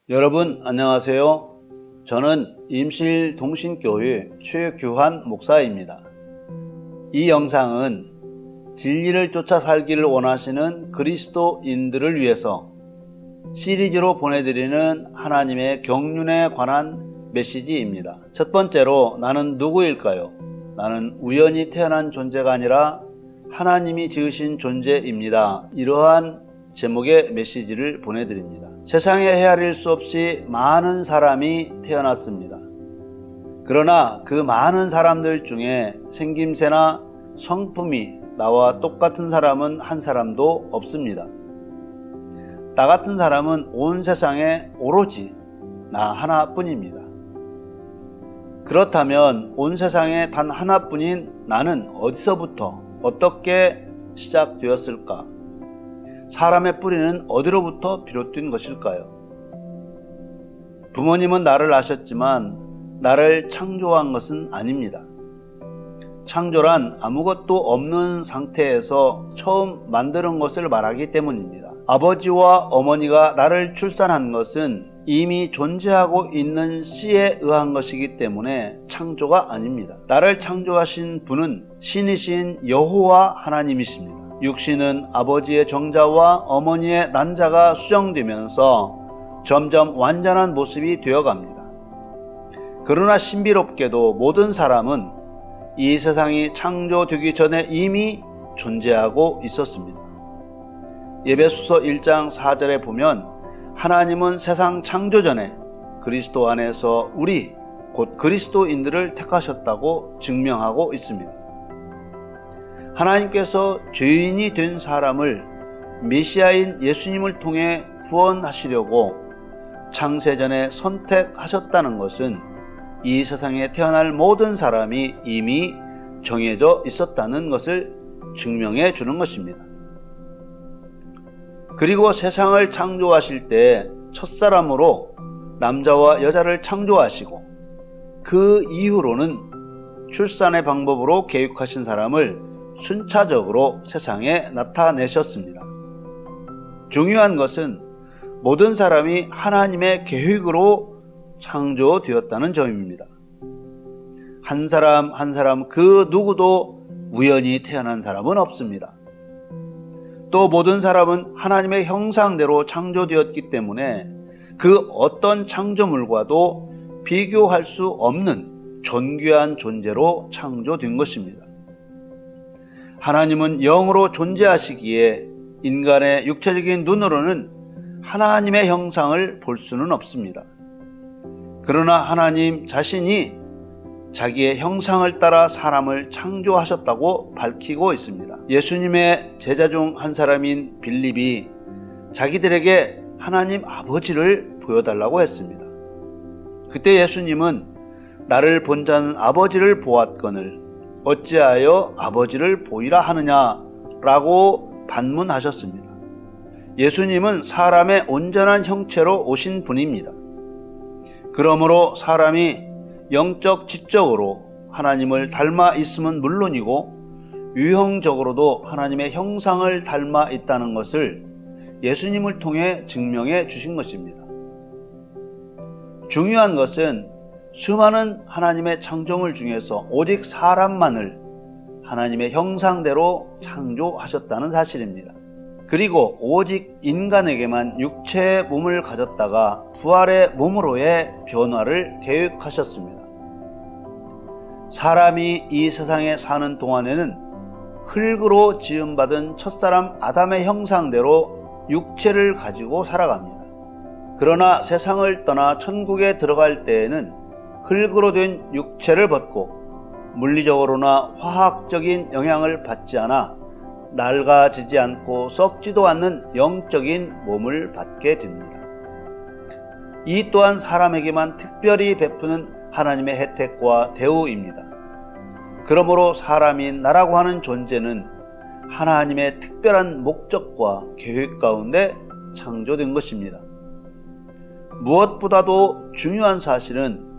여러분 안녕하세요. 저는 임실동신교회 최규환 목사입니다. 이 영상은 진리를 쫓아 살기를 원하시는 그리스도인들을 위해서 시리즈로 보내드리는 하나님의 경륜에 관한 메시지입니다. 첫 번째로, 나는 누구일까요? 나는 우연히 태어난 존재가 아니라 하나님이 지으신 존재입니다. 이러한 제목의 메시지를 보내드립니다. 세상에 헤아릴 수 없이 많은 사람이 태어났습니다. 그러나 그 많은 사람들 중에 생김새나 성품이 나와 똑같은 사람은 한 사람도 없습니다. 나 같은 사람은 온 세상에 오로지 나 하나뿐입니다. 그렇다면 온 세상에 단 하나뿐인 나는 어디서부터 어떻게 시작되었을까? 사람의 뿌리는 어디로부터 비롯된 것일까요? 부모님은 나를 아셨지만 나를 창조한 것은 아닙니다. 창조란 아무것도 없는 상태에서 처음 만드는 것을 말하기 때문입니다. 아버지와 어머니가 나를 출산한 것은 이미 존재하고 있는 씨에 의한 것이기 때문에 창조가 아닙니다. 나를 창조하신 분은 신이신 여호와 하나님이십니다. 육신은 아버지의 정자와 어머니의 난자가 수정되면서 점점 완전한 모습이 되어갑니다. 그러나 신비롭게도 모든 사람은 이 세상이 창조되기 전에 이미 존재하고 있었습니다. 에베소서 1장 4절에 보면 하나님은 세상 창조 전에 그리스도 안에서 우리 곧 그리스도인들을 택하셨다고 증명하고 있습니다. 하나님께서 죄인이 된 사람을 메시아인 예수님을 통해 구원하시려고 창세전에 선택하셨다는 것은 이 세상에 태어날 모든 사람이 이미 정해져 있었다는 것을 증명해 주는 것입니다. 그리고 세상을 창조하실 때 첫사람으로 남자와 여자를 창조하시고 그 이후로는 출산의 방법으로 계획하신 사람을 순차적으로 세상에 나타내셨습니다. 중요한 것은 모든 사람이 하나님의 계획으로 창조되었다는 점입니다. 한 사람 한 사람 그 누구도 우연히 태어난 사람은 없습니다. 또 모든 사람은 하나님의 형상대로 창조되었기 때문에 그 어떤 창조물과도 비교할 수 없는 존귀한 존재로 창조된 것입니다. 하나님은 영으로 존재하시기에 인간의 육체적인 눈으로는 하나님의 형상을 볼 수는 없습니다. 그러나 하나님 자신이 자기의 형상을 따라 사람을 창조하셨다고 밝히고 있습니다. 예수님의 제자 중 한 사람인 빌립이 자기들에게 하나님 아버지를 보여달라고 했습니다. 그때 예수님은 나를 본 자는 아버지를 보았거늘 어찌하여 아버지를 보이라 하느냐라고 반문하셨습니다. 예수님은 사람의 온전한 형체로 오신 분입니다. 그러므로 사람이 영적 지적으로 하나님을 닮아 있음은 물론이고 유형적으로도 하나님의 형상을 닮아 있다는 것을 예수님을 통해 증명해 주신 것입니다. 중요한 것은 수많은 하나님의 창조물 중에서 오직 사람만을 하나님의 형상대로 창조하셨다는 사실입니다. 그리고 오직 인간에게만 육체의 몸을 가졌다가 부활의 몸으로의 변화를 계획하셨습니다. 사람이 이 세상에 사는 동안에는 흙으로 지음받은 첫사람 아담의 형상대로 육체를 가지고 살아갑니다. 그러나 세상을 떠나 천국에 들어갈 때에는 흙으로 된 육체를 벗고 물리적으로나 화학적인 영향을 받지 않아 낡아지지 않고 썩지도 않는 영적인 몸을 받게 됩니다. 이 또한 사람에게만 특별히 베푸는 하나님의 혜택과 대우입니다. 그러므로 사람인 나라고 하는 존재는 하나님의 특별한 목적과 계획 가운데 창조된 것입니다. 무엇보다도 중요한 사실은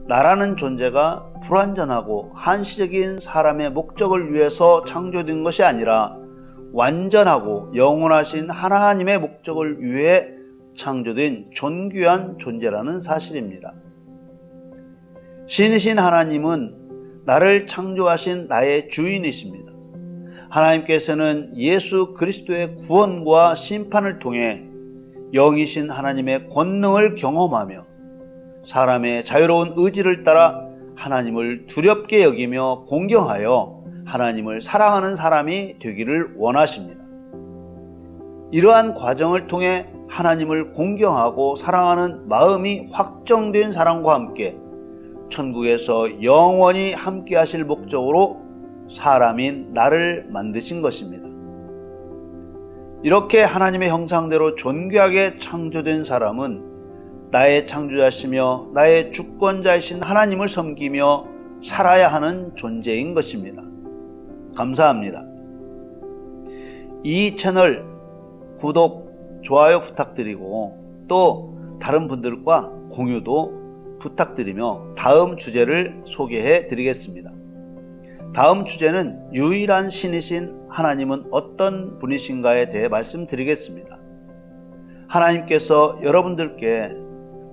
나라는 존재가 불완전하고 한시적인 사람의 목적을 위해서 창조된 것이 아니라 완전하고 영원하신 하나님의 목적을 위해 창조된 존귀한 존재라는 사실입니다. 신이신 하나님은 나를 창조하신 나의 주인이십니다. 하나님께서는 예수 그리스도의 구원과 심판을 통해 영이신 하나님의 권능을 경험하며 사람의 자유로운 의지를 따라 하나님을 두렵게 여기며 공경하여 하나님을 사랑하는 사람이 되기를 원하십니다. 이러한 과정을 통해 하나님을 공경하고 사랑하는 마음이 확정된 사람과 함께 천국에서 영원히 함께 하실 목적으로 사람인 나를 만드신 것입니다. 이렇게 하나님의 형상대로 존귀하게 창조된 사람은 나의 창조자시며 나의 주권자이신 하나님을 섬기며 살아야 하는 존재인 것입니다. 감사합니다. 이 채널 구독, 좋아요 부탁드리고 또 다른 분들과 공유도 부탁드리며 다음 주제를 소개해 드리겠습니다. 다음 주제는 유일한 신이신 하나님은 어떤 분이신가에 대해 말씀드리겠습니다. 하나님께서 여러분들께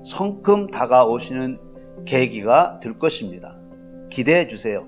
성큼 다가오시는 계기가 될 것입니다. 기대해 주세요.